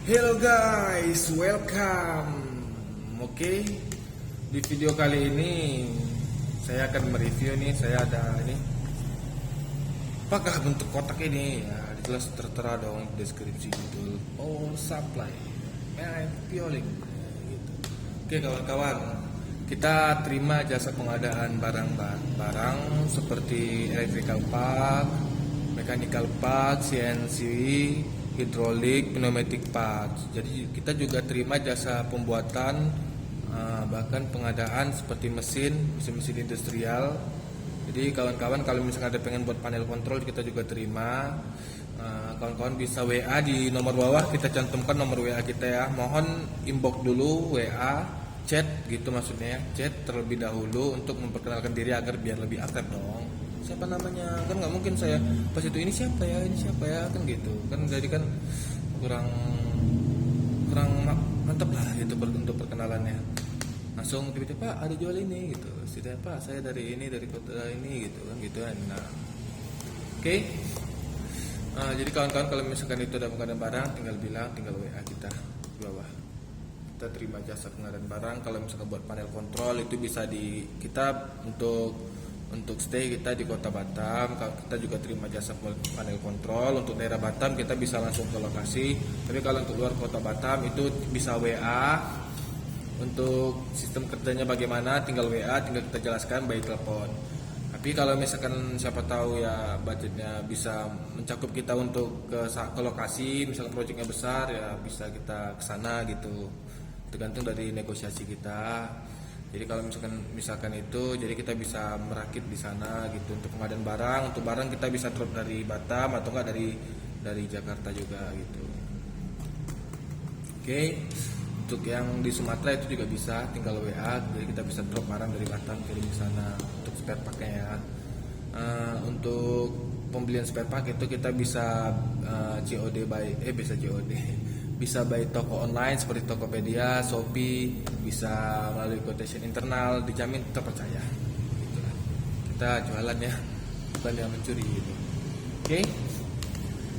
Hello guys, welcome. Oke, di video kali ini saya akan mereview nih. Saya ada ini. Apakah bentuk kotak ini? Ya, jelas tertera dong di deskripsi gitu. Power supply, merek Pioling. Gitu. Oke kawan-kawan, kita terima jasa pengadaan barang seperti electrical part, mechanical part, CNC, hidrolik, pneumatic parts. Jadi kita juga terima jasa pembuatan, bahkan pengadaan seperti mesin industrial. Jadi kawan-kawan kalau misalnya ada pengen buat panel kontrol, kita juga terima. Kawan-kawan bisa WA di nomor bawah, kita cantumkan nomor WA kita ya. Mohon inbox dulu WA, chat gitu maksudnya ya, chat terlebih dahulu untuk memperkenalkan diri agar biar lebih akrab dong. Siapa namanya, kan nggak mungkin saya pas itu ini siapa ya kan gitu kan, jadi kan kurang mantap lah gitu untuk perkenalannya. Langsung tiba-tiba Pak ada jual ini gitu, tidak Pak saya dari kota ini gitu kan gitu kan. Nah oke. Jadi kawan-kawan kalau misalkan itu ada pengadaan barang, tinggal WA kita di bawah. Kita terima jasa pengadaan barang. Kalau misalkan buat panel kontrol itu bisa di kita untuk stay kita di kota Batam. Kita juga terima jasa panel kontrol. Untuk daerah Batam kita bisa langsung ke lokasi. Tapi kalau untuk luar kota Batam itu bisa WA. Untuk sistem kerjanya bagaimana, tinggal WA, tinggal kita jelaskan by telepon. Tapi kalau misalkan siapa tahu ya budgetnya bisa mencakup kita untuk ke lokasi, misalkan proyeknya besar ya bisa kita ke sana gitu. Tergantung dari negosiasi kita. Jadi kalau misalkan itu, jadi kita bisa merakit di sana gitu untuk pengadaan barang. Untuk barang kita bisa drop dari Batam atau enggak dari Jakarta juga gitu. Oke. Untuk yang di Sumatera itu juga bisa, tinggal WA. Jadi kita bisa drop barang dari Batam kirim ke sana untuk spare part-nya ya. Untuk pembelian spare part itu kita bisa bisa by toko online seperti Tokopedia, Shopee, bisa melalui quotation internal, dijamin terpercaya. Gitu. Kita jualan ya, bukan yang mencuri gitu. Oke.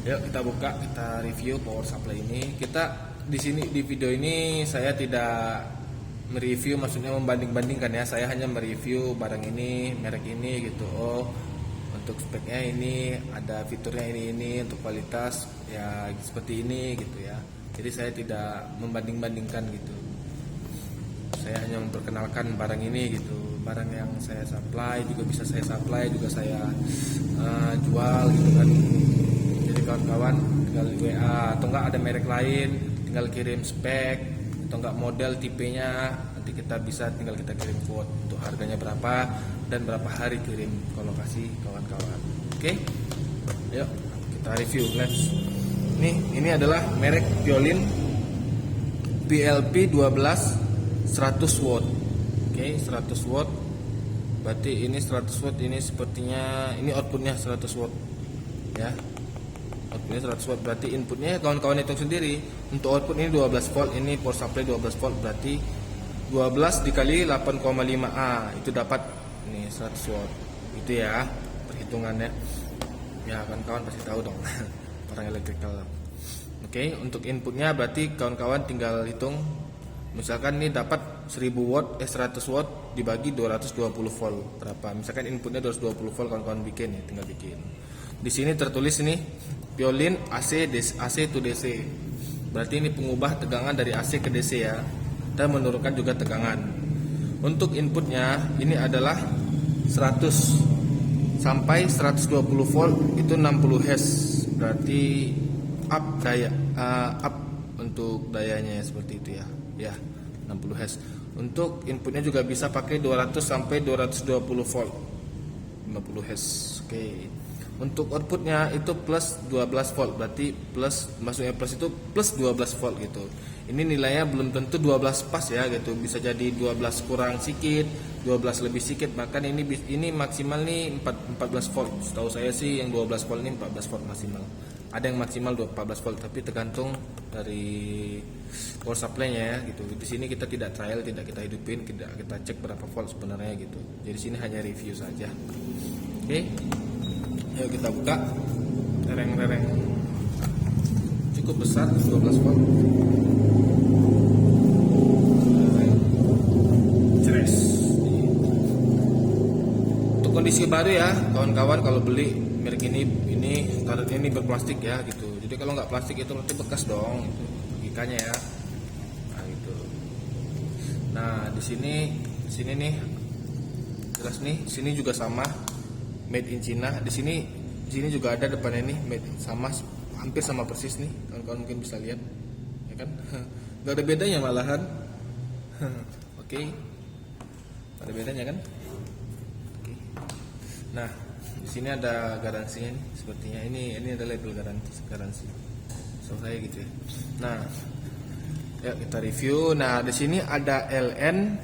Yuk kita buka, kita review power supply ini. Kita di sini di video ini saya tidak mereview, maksudnya membanding-bandingkan ya. Saya hanya mereview barang ini, merek ini gitu. Oh, untuk speknya ini, ada fiturnya ini untuk kualitas ya seperti ini gitu ya. Jadi saya tidak membanding-bandingkan gitu. Saya hanya memperkenalkan barang ini gitu. Barang yang saya supply juga bisa saya supply, juga saya jual gitu kan. Jadi kawan-kawan tinggal WA atau enggak ada merek lain, tinggal kirim spek atau enggak model tipenya, nanti kita bisa tinggal kita kirim quote untuk harganya berapa dan berapa hari kirim ke lokasi kawan-kawan. Oke. Yuk kita review, let's. Ini adalah merek Pioling PLP 12 100 watt. Oke, 100 watt. Berarti ini 100 watt, ini sepertinya ini outputnya 100 watt. Ya. Outputnya 100 watt, berarti inputnya kawan-kawan hitung sendiri. Untuk output ini 12 volt, ini power supply 12 volt, berarti 12 dikali 8,5A itu dapat ini 100 watt. Itu ya perhitungannya. Ya kawan-kawan pasti tahu dong. Orang electrical. Oke, untuk inputnya berarti kawan-kawan tinggal hitung. Misalkan ini dapat 1000 watt 100 watt dibagi 220 volt berapa? Misalkan inputnya 220 volt, kawan-kawan bikin ya, tinggal bikin. Di sini tertulis ini Pioling AC to DC. Berarti ini pengubah tegangan dari AC ke DC ya. Dan menurunkan juga tegangan. Untuk inputnya ini adalah 100 sampai 120 volt itu 60 Hz. Berarti up untuk dayanya seperti itu ya. Ya, 60 Hz. Untuk inputnya juga bisa pakai 200 sampai 220 volt. 50 Hz. Oke. Untuk outputnya itu plus 12 volt, berarti plus, maksudnya plus itu plus 12 volt gitu. Ini nilainya belum tentu 12 pas ya gitu, bisa jadi 12 kurang sedikit, 12 lebih sedikit, bahkan ini maksimal nih 14 volt. Setahu saya sih yang 12 volt ini 14 volt maksimal. Ada yang maksimal 14 volt, tapi tergantung dari power supply-nya ya gitu. Di sini kita tidak trial, tidak kita hidupin, tidak kita cek berapa volt sebenarnya gitu. Jadi sini hanya review saja. Oke. Ayo kita buka lereng-lereng. cukup besar, 12 volt. Ceres. Untuk kondisi baru ya kawan-kawan, kalau beli merek ini karetnya ini berplastik ya gitu. Jadi kalau nggak plastik itu berarti bekas dong, itu logikanya ya. Nah gitu. Nah di sini nih jelas nih, sini juga sama made in China. Di sini juga ada depannya nih made sama, hampir sama persis nih, kawan-kawan mungkin bisa lihat ya kan. Nggak ada bedanya malahan. Oke. Ada bedanya kan? Oke. Nah di sini ada garansinya nih, sepertinya ini ada label garansi. So saya gitu ya. Nah, ya kita review. Nah di sini ada LN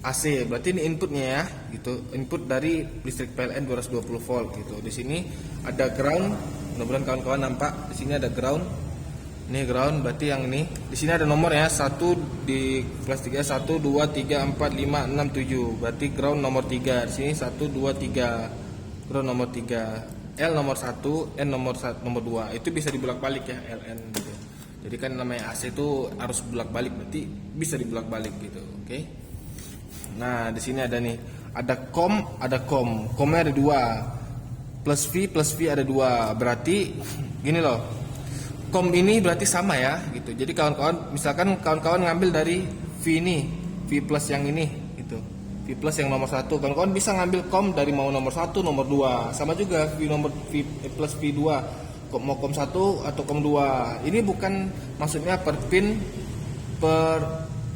AC, berarti ini inputnya ya, gitu. Input dari listrik PLN 220 volt gitu. Di sini ada ground. Mudah-mudahan kawan-kawan nampak. Di sini ada ground. Ini ground, berarti yang ini. Di sini ada nomor ya, 1 di plastiknya 1 2 3 4 5 6 7. Berarti ground nomor 3. Di sini 1 2 3. Ground nomor 3, L nomor 1, N nomor 2. Itu bisa dibolak-balik ya, LN gitu. Jadi kan namanya AC itu harus bolak-balik, berarti bisa dibolak-balik gitu, oke? Nah, di sini ada nih, ada COM. COM-nya ada 2. Plus V ada 2. Berarti gini loh. COM ini berarti sama ya gitu. Jadi kawan-kawan, misalkan kawan-kawan ngambil dari V ini, V plus yang ini gitu. V plus yang nomor 1, kawan-kawan bisa ngambil COM dari mau nomor 1, nomor 2. Sama juga V plus V2, mau COM 1 atau COM 2. Ini bukan maksudnya per pin, per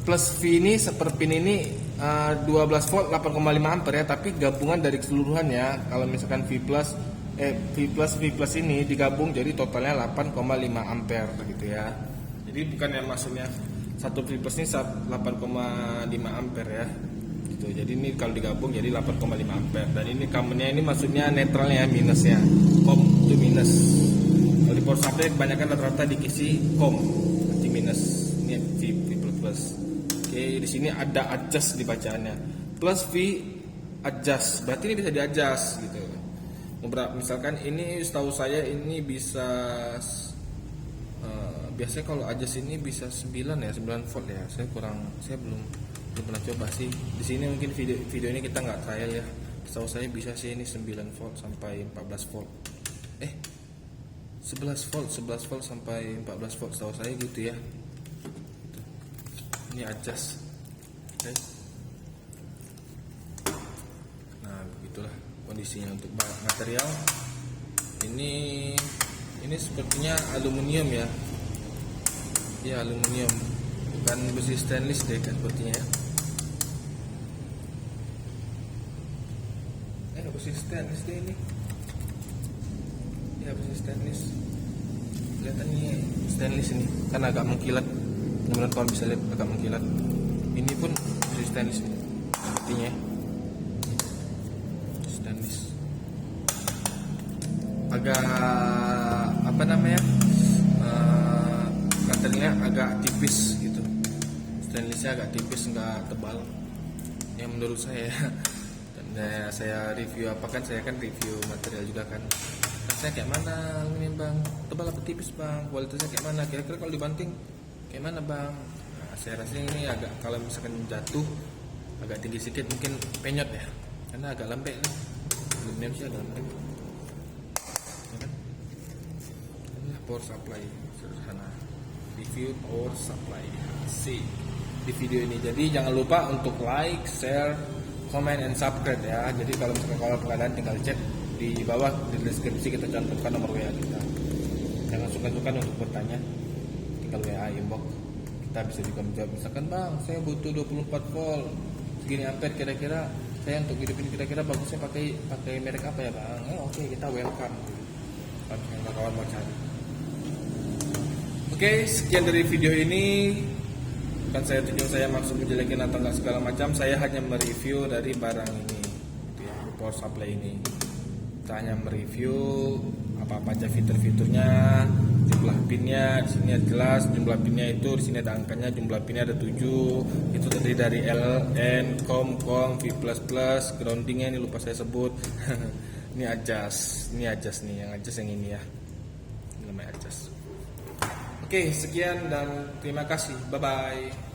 plus V ini per pin ini 12 volt 8,5 ampere ya, tapi gabungan dari keseluruhannya. Kalau misalkan V plus ini digabung jadi totalnya 8,5 ampere gitu ya. Jadi bukan yang maksudnya satu V plus ini 8,5 ampere ya. Gitu. Jadi ini kalau digabung jadi 8,5 ampere. Dan ini common-nya ini maksudnya netralnya ya, minusnya. COM itu minus. Kalau di power supply kebanyakan rata-rata dikisi COM, berarti minus. Ini V plus. Oke, di sini ada adjust di bacaannya. Plus V adjust. Berarti ini bisa di-adjust gitu. Misalkan ini setahu saya ini bisa biasanya kalau adjust ini bisa 9 ya, 9 volt ya. Saya belum pernah coba sih. Di sini mungkin video ini kita nggak trial ya. Setahu saya bisa sih ini 9 volt sampai 14 volt. 11 volt sampai 14 volt setahu saya gitu ya. Ini adjust. Oke. Nah, begitulah kondisinya untuk material. Ini sepertinya aluminium ya. Ya, aluminium. Bukan besi stainless deh kan sepertinya ya. Besi stainless deh ini. Ya, besi stainless. Kelihatannya stainless ini kan agak mengkilat. Teman-teman kalau bisa lihat agak mengkilat. Ini pun besi stainless ini. Sepertinya stainless. Agak apa namanya? Materialnya agak tipis gitu. Stainlessnya agak tipis, nggak tebal. Yang menurut saya. Dan saya review saya kan review material juga kan. Rasanya kayak mana ini bang? Tebal apa tipis bang? Kualitasnya kayak mana? Kira-kira kalau dibanting kayak mana bang? Nah, saya rasa ini agak, kalau misalkan jatuh agak tinggi sedikit mungkin penyot ya, karena agak lembek nih. Aluminium sih agak lembek. Ya kan? Ini power supply sederhana. Review power supply AC di video ini. Jadi jangan lupa untuk like, share, comment, and subscribe ya. Jadi kalau misalkan kalau pengadaan tinggal chat di bawah di deskripsi, kita cantumkan nomor WA kita. Jangan sungkan-sungkan untuk bertanya, tinggal WA inbox. Kita bisa juga menjawab. Misalkan bang, saya butuh 24 volt segini ampere, kira-kira saya untuk hidupin kira-kira bagusnya pakai merek apa ya bang? Oke, kita welcome. Kalau kawan mau cari. Oke, sekian dari video ini. Bukan saya tunjuk saya maksud menjelekin atau enggak segala macam. Saya hanya mereview dari barang ini, power supply ini. Kita hanya mereview apa aja fitur-fiturnya, jumlah pinnya. Di sini jelas jumlah pinnya itu, di sini ada angkanya, jumlah pinnya ada 7. Itu terdiri dari L, N, COM, V++, groundingnya ini lupa saya sebut. Ini adjust nih, yang adjust yang ini ya. Ini namanya adjust. Oke, sekian dan terima kasih. Bye bye.